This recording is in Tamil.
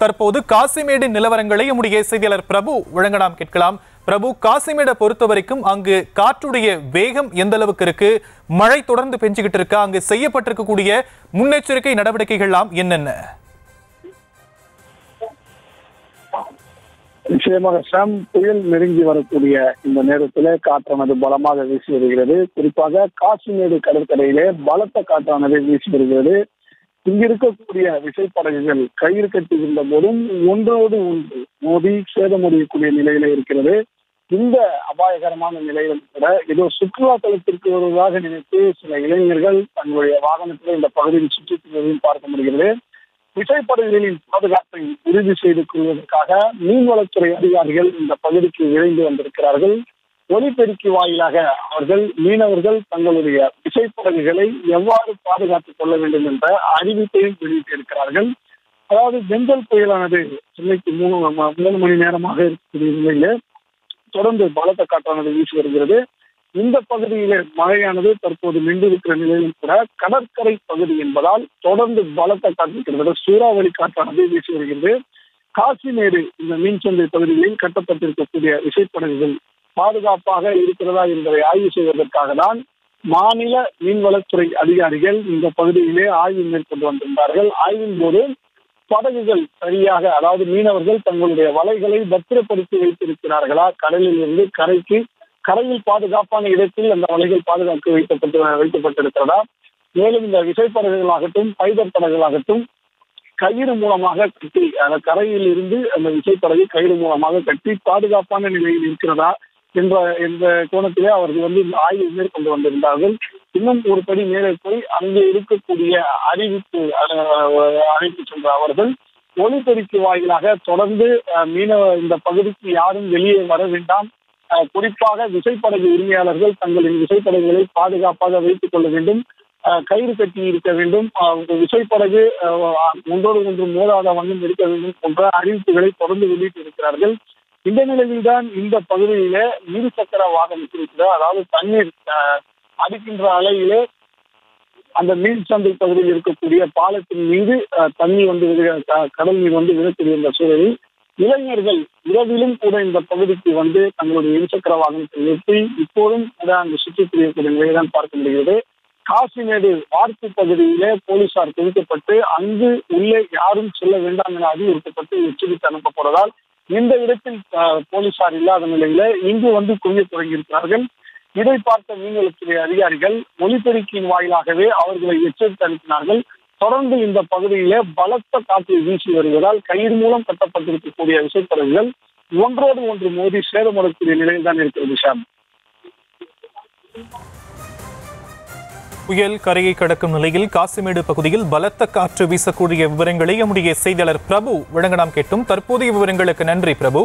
தற்போது காசிமேடு நிலவரங்களை நம்முடைய செய்தியாளர் பிரபு வழங்க நாம் கேட்கலாம். பிரபு, காசிமேடை பொறுத்த வரைக்கும் அங்கு காற்றுடைய வேகம் எந்த அளவுக்கு இருக்கு? மழை தொடர்ந்து பெஞ்சுக்கிட்டு இருக்கா? அங்கு செய்யப்பட்டிருக்கக்கூடிய முன்னெச்சரிக்கை நடவடிக்கைகள்லாம் என்னென்ன? நிச்சயமாக சாம், புயல் நெருங்கி வரக்கூடிய இந்த நேரத்தில் காற்றானது பலமாக வீசி வருகிறது. குறிப்பாக காசிமேடு கடற்கரையிலே பலத்த காற்றானது வீசி வருகிறது. இங்கு இருக்கக்கூடிய விசைப்படகுகள் கயிறு கட்டுகின்ற போதும் ஒன்றோடு ஒன்று மோதி சேதமடையக்கூடிய நிலையில இருக்கிறது. இந்த அபாயகரமான நிலையில் கூட ஏதோ சுற்றுலா தலத்திற்கு வருவதாக நினைத்து சில இளைஞர்கள் தங்களுடைய வாகனத்தில் இந்த பகுதியில் சுற்றித் திரிவதையும் பார்க்க முடிகிறது. விசைப்படகுகளின் பாதுகாப்பை உறுதி செய்து கொள்வதற்காக மீன்வளத்துறை அதிகாரிகள் இந்த பகுதிக்கு விரைந்து வந்திருக்கிறார்கள். ஒலிபெருக்கி வாயிலாக அவர்கள் மீனவர்கள் தங்களுடைய விசைப்படகுகளை எவ்வாறு பாதுகாத்துக் கொள்ள வேண்டும் என்ற அறிவிப்பையும் வெளியிட்டிருக்கிறார்கள். அதாவது பெஞ்சல் புயலானது இன்னைக்கு 3 மணி நேரமாக இருக்கக்கூடிய நிலையில தொடர்ந்து பலத்த காற்றானது வீசி வருகிறது. இந்த பகுதியில மழையானது தற்போது நின்றிருக்கிற நிலையில் கூட கடற்கரை பகுதி என்பதால் தொடர்ந்து பலத்த காற்று சூறாவளி காற்றானது வீசி வருகிறது. காசிமேடு இந்த மீன்சந்தை பகுதிகளில் கட்டப்பட்டிருக்கக்கூடிய விசைப்படகுகள் பாதுகாப்பாக இருக்கிறதா என்பதை ஆய்வு செய்வதற்காக தான் மாநில மீன்வளத்துறை அதிகாரிகள் இந்த பகுதியிலே ஆய்வு மேற்கொண்டு வந்திருந்தார்கள். ஆய்வின் போது படகுகள் சரியாக, அதாவது மீனவர்கள் தங்களுடைய வலைகளை பத்திரப்படுத்தி வைத்திருக்கிறார்களா, கடலில் இருந்து கரையில் பாதுகாப்பான இடத்தில் அந்த வலைகள் பாதுகாக்க வைக்கப்பட்டிருக்கிறதா, மேலும் இந்த விசைப்படகுகளாகட்டும் பைபர் படகுகளாகட்டும் கயிறு மூலமாக கட்டி கரையில் இருந்து அந்த விசைப்படகை கயிறு மூலமாக கட்டி பாதுகாப்பான நிலையில் இருக்கிறதா என்ற கோணத்திலே அவர்கள் ஆய்வு மேற்கொண்டு வந்திருந்தார்கள். இன்னும் ஒரு படி மேலே போய் அங்கே இருக்கக்கூடிய அழைத்து சென்ற அவர்கள் ஒலிபெருக்கி வாயிலாக தொடர்ந்து இந்த பகுதிக்கு யாரும் வெளியே வர வேண்டாம், குறிப்பாக விசைப்படகு உரிமையாளர்கள் தங்களின் விசைப்படகுகளை பாதுகாப்பாக வைத்துக் கொள்ள வேண்டும், கயிறு கட்டி இருக்க வேண்டும், விசைப்படகு ஒன்றோடு ஒன்று மோதாத வண்ணம் இருக்க வேண்டும் போன்ற அறிவிப்புகளை தொடர்ந்து வெளியிட்டு இருக்கிறார்கள். இந்த நிலையில்தான் இந்த பகுதியில இருசக்கர வாகனத்தில் இருக்கிற, அதாவது தண்ணீர் அடிக்கின்ற அலையிலே அந்த மீன் சந்தை பகுதியில் இருக்கக்கூடிய பாலத்தின் மீது தண்ணி கடல் நீர் விழக்கூடிய இந்த சூழலில் இளைஞர்கள் இரவிலும் கூட இந்த பகுதிக்கு தங்களுடைய இருசக்கர வாகனத்தை நிறுத்தி இப்போதும் கூட அங்கு சுற்றித் திரியக்கூடிய நிலையைதான் பார்க்க முடிகிறது. காசிமேடு வார்ப்பு பகுதியிலே போலீசார் குவிக்கப்பட்டு அங்கு உள்ளே யாரும் செல்ல வேண்டாம் என அறிவுறுத்தப்பட்டு எச்சரித்து அனுப்பப்படுவதால் இந்த இடத்தில் போலீசார் இல்லாத நிலையில இங்கு குவிய தொடங்கியிருக்கிறார்கள். இதை பார்த்த மீன்வளத்துறை அதிகாரிகள் ஒலிபெருக்கியின் வாயிலாகவே அவர்களை எச்சரித்து அனுப்பினார்கள். தொடர்ந்து இந்த பகுதியிலே பலத்த காற்று வீசி வருவதால் கயிறு மூலம் கட்டப்பட்டிருக்கக்கூடிய விசைப்படகுகள் ஒன்றோடு ஒன்று மோதி சேதமடையக்கூடிய நிலையில் தான் இருக்கிறது. ஷாம், புயல் கரையை கடக்கும் நிலையில் காசிமேடு பகுதியில் பலத்த காற்று வீசக்கூடிய விவரங்களை நம்முடைய செய்தியாளர் பிரபு வழங்க நாம் கேட்டோம். தற்போதைய விவரங்களுக்கு நன்றி பிரபு.